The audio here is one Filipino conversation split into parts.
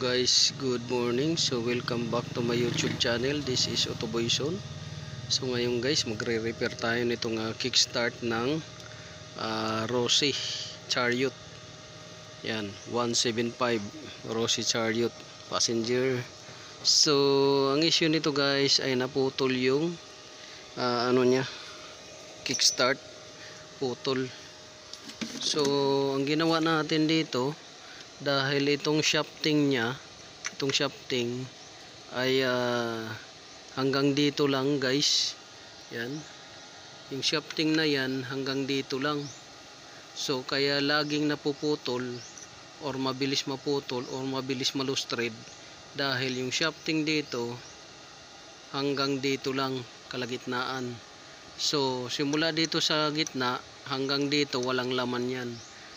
Guys, good morning. So welcome back to my YouTube channel. This is Otoboyson. So ngayon guys, magre-repair tayo nitong kickstart ng Rossi Chariot. Yan, 175 Rossi Chariot passenger. So ang issue nito guys ay naputol yung kickstart, putol. So ang ginawa natin dito, dahil itong shafting niya, ay hanggang dito lang guys. Yan, yung shafting na yan hanggang dito lang. So kaya laging napuputol or mabilis maputol or mabilis malustred, dahil yung shafting dito hanggang dito lang, kalagitnaan. So simula dito sa gitna hanggang dito walang laman yan.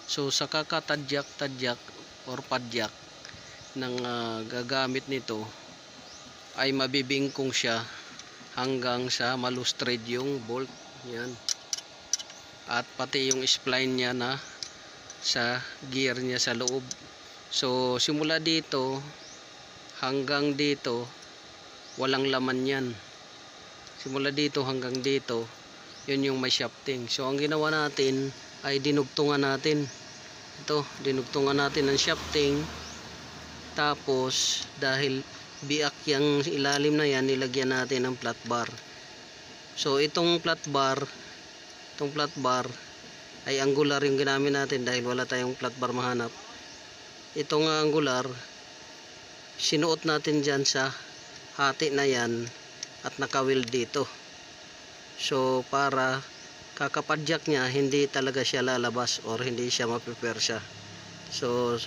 So sa kakatadyak or padyak ng gagamit nito ay mabibingkong siya hanggang sa malustred yung bolt. Yan, at pati yung spline niya na sa gear niya sa loob. So simula dito hanggang dito walang laman yan. Simula dito hanggang dito, yun yung may shafting. So ang ginawa natin ay dinugtungan natin ito, dinugtungan natin ng shafting. Tapos dahil biak yung ilalim na yan, nilagyan natin ng flat bar. So itong flat bar ay angular yung ginamit natin dahil wala tayong flat bar mahanap. Itong angular sinuot natin dyan sa hati na yan at nakawil dito. So para kakapadyak niya, hindi talaga siya lalabas or hindi siya maprepare siya. So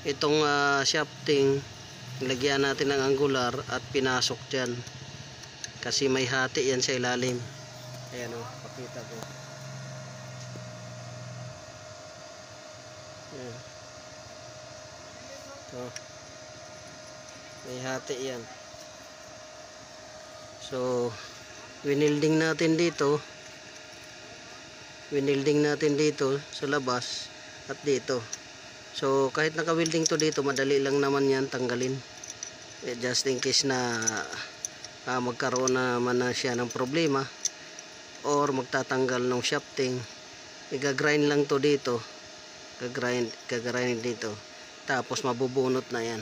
itong shafting, lagyan natin ng angular at pinasok dyan kasi may hati yan sa ilalim. Ayan o, pakita ko. Ayan. So, may hati yan. So winilding natin dito sa labas at dito. So kahit naka-welding to dito, madali lang naman yan tanggalin. Just in case na magkaroon naman na siya ng problema or magtatanggal ng shafting, i-grind lang to dito. Gagrind dito. Tapos mabubunot na yan.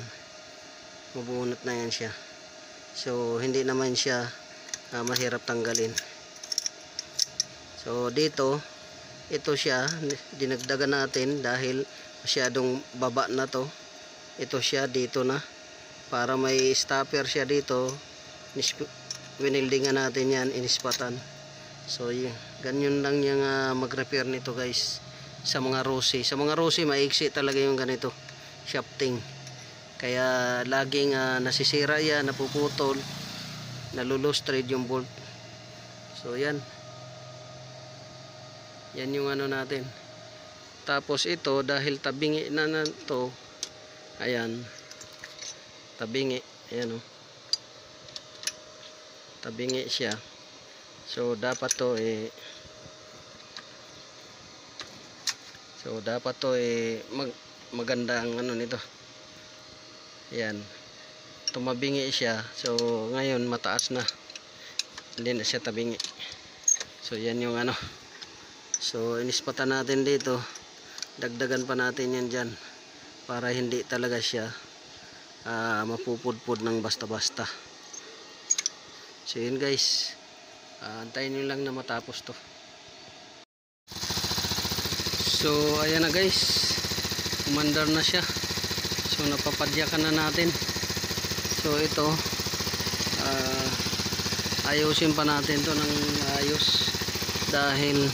Mabubunot na yan siya. So hindi naman siya mahirap tanggalin. So dito, ito siya, dinagdagan natin dahil masyadong baba na to. Ito siya dito na, para may stopper siya dito. Winildingan natin yan, inispatan. So ganyan lang yung mag-repair nito guys sa mga Rossi. Sa mga Rossi maiksi talaga yung ganito shafting, kaya laging nasisira yan, napuputol, nalulustred yung bolt. So yan yung natin. Tapos ito, dahil tabingi na to, ayan, tabingi, ayan o, tabingi siya. So dapat to maganda ang nito. Ayan, tumabingi siya. So ngayon mataas na, hindi na siya tabingi. So yan yung so inispatan natin dito, dagdagan pa natin yan dyan para hindi talaga siya mapupudpud ng basta-basta. So yun guys, antayin nyo lang na matapos to. So ayan na guys, umandar na siya. So napapadyakan na natin. So ito, ayusin pa natin to ng ayos dahil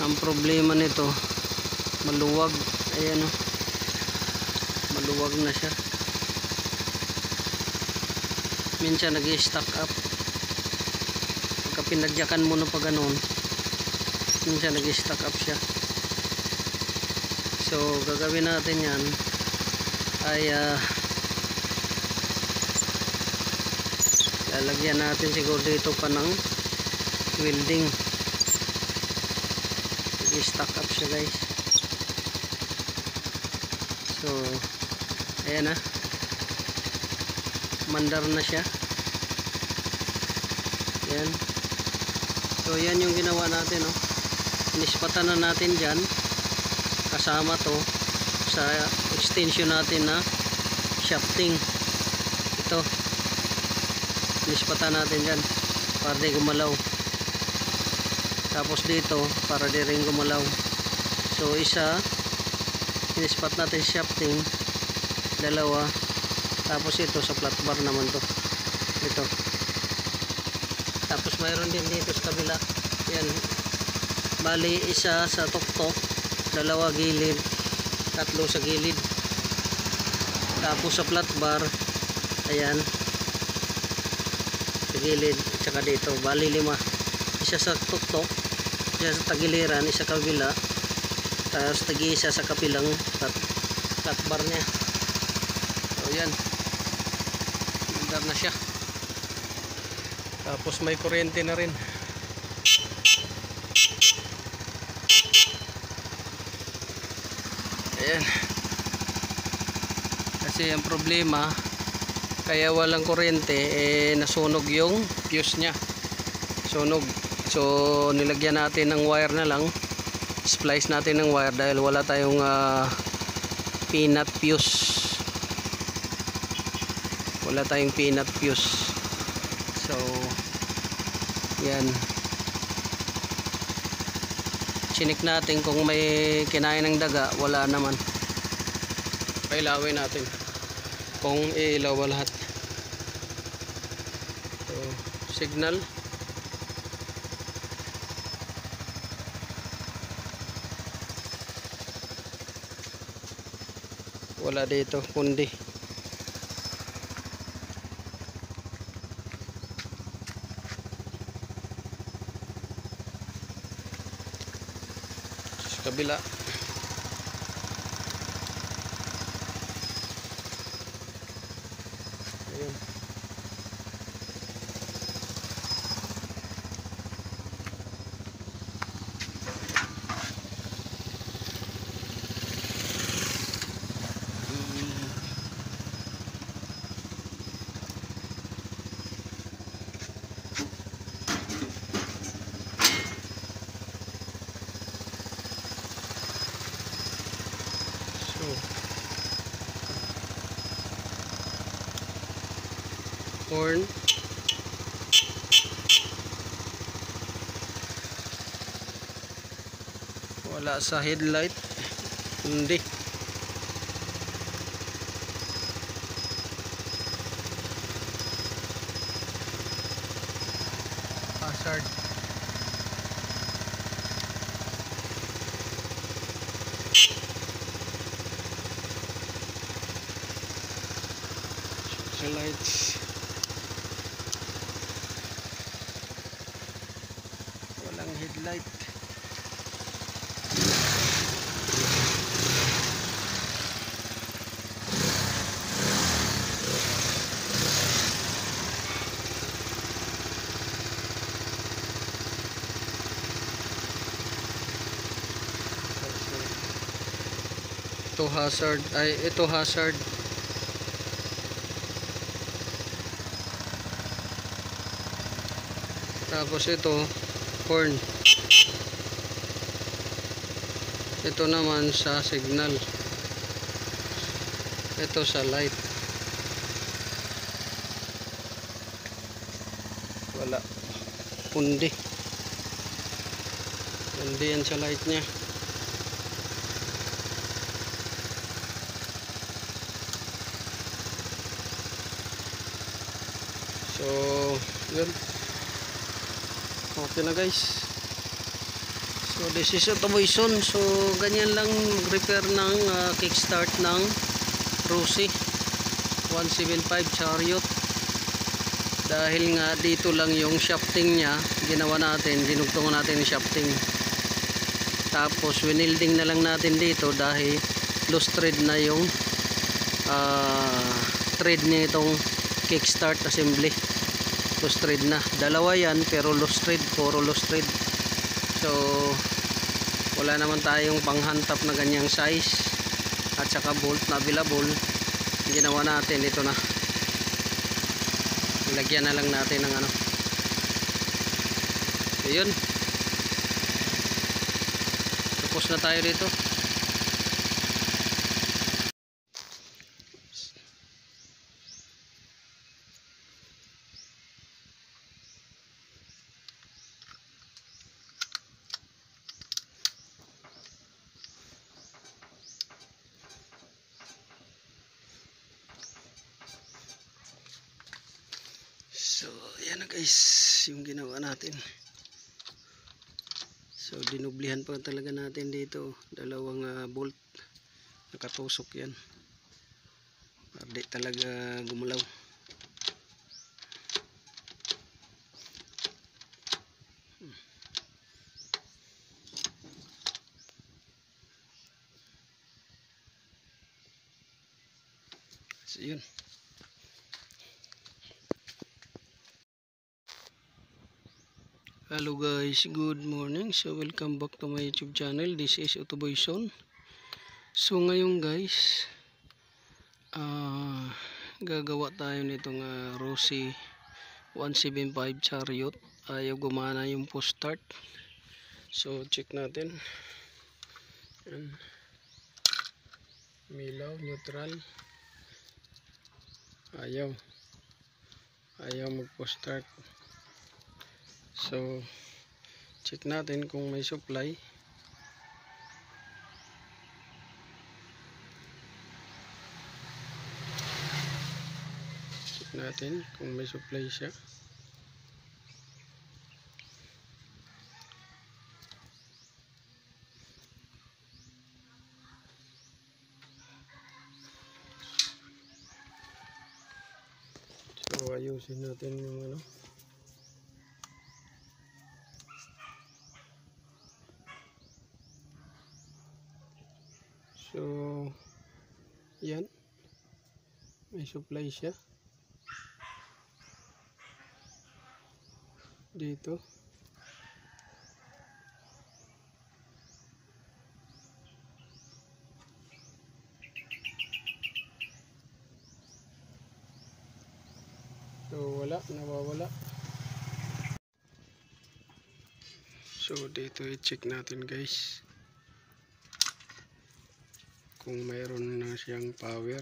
ang problema nito, maluwag. Ayan o, maluwag na siya. Minsan nag-stack up. Pagka pinadyakan mo na pa ganun, minsan nag-stack up siya. So gagawin natin yan ay lalagyan natin siguro dito pa ng welding. I-stack up siya guys. So ayan na. mandar na siya. Yan. So yan yung ginawa natin, oh. Inispatan na natin dyan kasama to sa extension natin na shafting. Ito inispatan natin dyan para di gumalaw, tapos dito para di rin gumalaw. So isa inispat natin shafting, dalawa, tapos ito sa flat bar naman to, ito. Tapos mayroon din dito sa kabila. Yan, bali isa sa tuktok, dalawa gilid, tatlo sa gilid. Tapos sa flat bar, ayan, sa gilid, tsaka dito, bali 5. Isa sa tuktok, isa sa tagiliran, isa kabila, tapos tagi-isa sa kapilang flat bar niya. So yan, mandar na siya. Tapos may kuryente na rin. Ayan. Kasi ang problema, kaya walang kuryente, nasunog yung fuse nya. Sunog. So nilagyan natin ng wire na lang. Splice natin ng wire dahil wala tayong peanut fuse. Wala tayong peanut fuse. So yan, chinik natin kung may kinain ng daga, wala naman. Pailawin natin kung iilaw ba lahat. So signal, wala dito kundi kabila. Ayan. Horn, wala sa headlight, hindi. Hazard, sa lights, walang headlight. Ito hazard, ay ito hazard. Tapos ito horn. Ito naman sa signal. Ito sa light. Wala. Pundi. Pundi yan sa light nya. So, yun. Okay na guys. So this is automation. So ganyan lang repair ng kickstart ng Rossi 175 Chariot. Dahil nga dito lang yung shafting nya, ginawa natin, dinugtungan natin yung shafting. Tapos winilding na lang natin dito dahil loose thread na yung thread nitong kickstart assembly. Loose thread na. Dalawa yan pero loose thread, puro loose thread. So wala naman tayong panghantap na ganyang size at saka bolt na available. Ginawa natin ito na. Ilagyan na lang natin ng ano. So yun, tapos na tayo dito. So yan na guys, yung ginawa natin. So dinublihan pa talaga natin dito, dalawang bolt, nakatusok yan para di talaga gumulaw. So yun. Hello guys, good morning. So welcome back to my YouTube channel. This is Utoboy Son. So ngayon guys, gagawa tayo nitong Rossi 175 Chariot. Ayaw gumana yung push start. So check natin. Yan. Milaw, neutral. Ayaw mag push start. So check natin kung may supply. Check natin kung may supply siya. So ayusin natin yung ano. So yan, may supply siya dito. So wala, nawawala. So dito i-check natin guys kung mayroon na siyang power.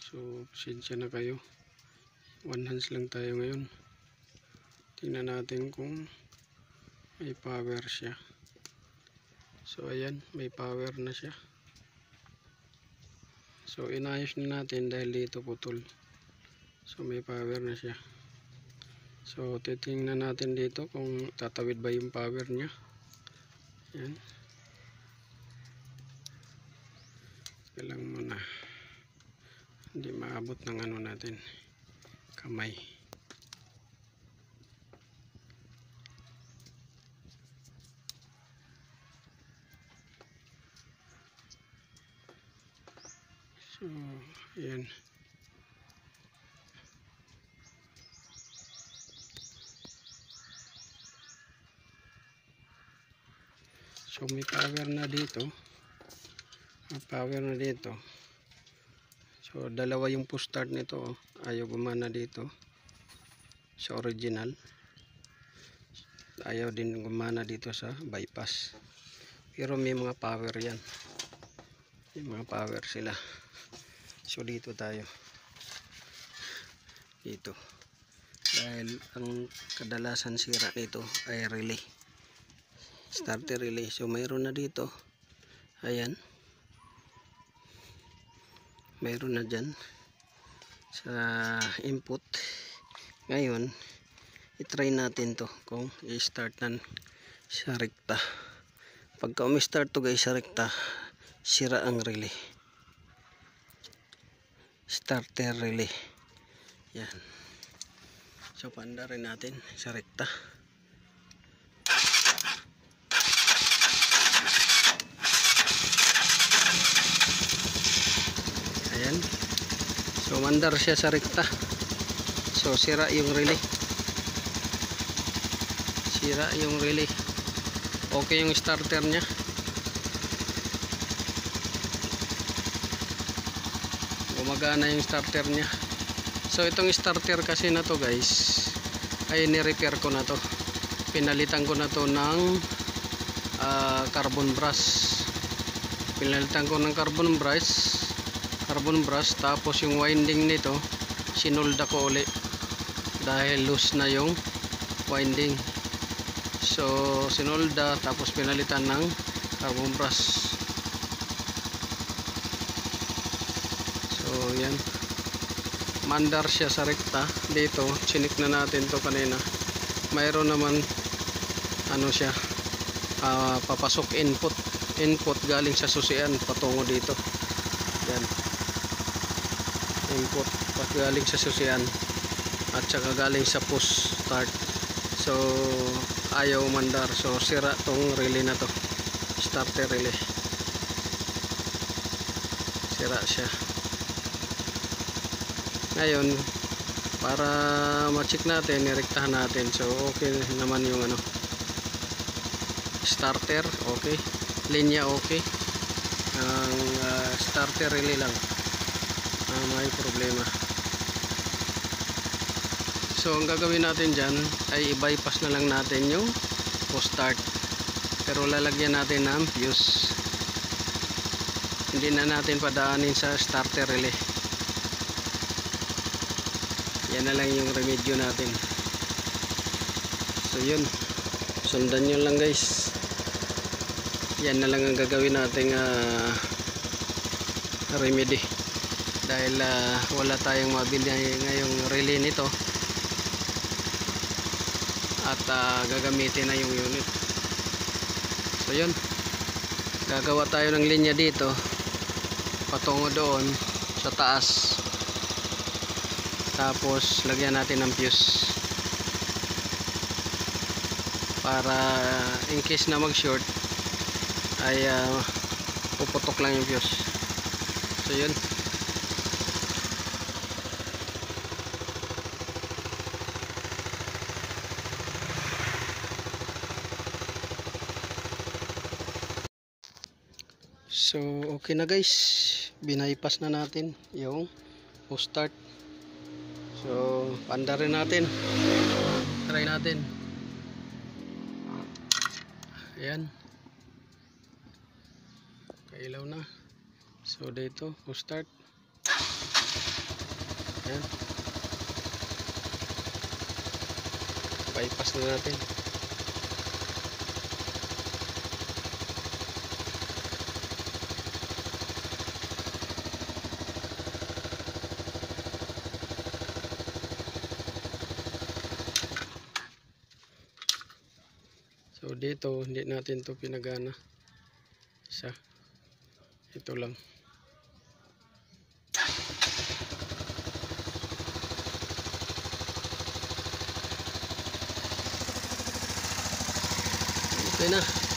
So pasensya na kayo, one hands lang tayo ngayon. Tingnan natin kung may power siya. So ayan, may power na siya. So inayos na natin dahil dito putol. So may power na siya. So titingnan natin dito kung tatawid ba yung power niya. Yan. Lang muna, hindi maabot ng ano natin, kamay. So yan. So may power na dito. So dalawa yung push start nito, ayaw gumana dito sa original, ayaw din gumana dito sa bypass, pero may mga power yan, may mga power sila. So dito tayo, dito, dahil ang kadalasan sira nito ay relay, starter relay. So mayroon na dito, ayan, mayroon na dyan sa input. Ngayon i-try natin to kung i-start nan sa rekta. Pagka umi-start to guys sa rekta, sira ang relay, starter relay. Yan. So panda rin natin sa rekta. Ayan. So mandar siya sa rekta. So sira yung relay. Okay yung starter niya. gumagana yung starter niya. So itong starter kasi na to guys, ay ni-repair ko na to. Pinalitan ko na to ng carbon brush. Pinalitan ko ng carbon brush, tapos yung winding nito sinulda ko uli dahil loose na yung winding. So sinulda tapos pinalitan ng carbon brush. So yan, mandar siya sa rekta. Dito chinik na natin to kanina. Mayroon naman ano siya, papasok input galing sa susian patungo dito. Yan, input galing sa susian at saka galing sa push start. So ayaw mandar, so sira tong relay na to, starter relay, sira siya. Ngayon para ma-check natin, nirektahan natin. So okay naman yung ano, starter okay, linya okay, ang starter relay lang may problema. So ang gagawin natin dyan ay i-bypass na lang natin yung push start, pero lalagyan natin ng fuse, hindi na natin padaanin sa starter relay. Yan na lang yung remedyo natin. So yun, sundan nyo lang guys. Yan na lang ang gagawin nating remedy, dahil wala tayong mabili ngayong relay nito at gagamitin na yung unit. So yun, gagawa tayo ng linya dito patungo doon sa taas, tapos lagyan natin ng fuse para in case na mag short ay puputok lang yung fuse. So yun, so okay na guys, binaypas na natin yung push start. So pandarin natin, try natin. Ayan, kailaw na. So dito push start. Ayan, bypass na natin. So dito hindi natin to pinagana, isa, ito lang. Okay na.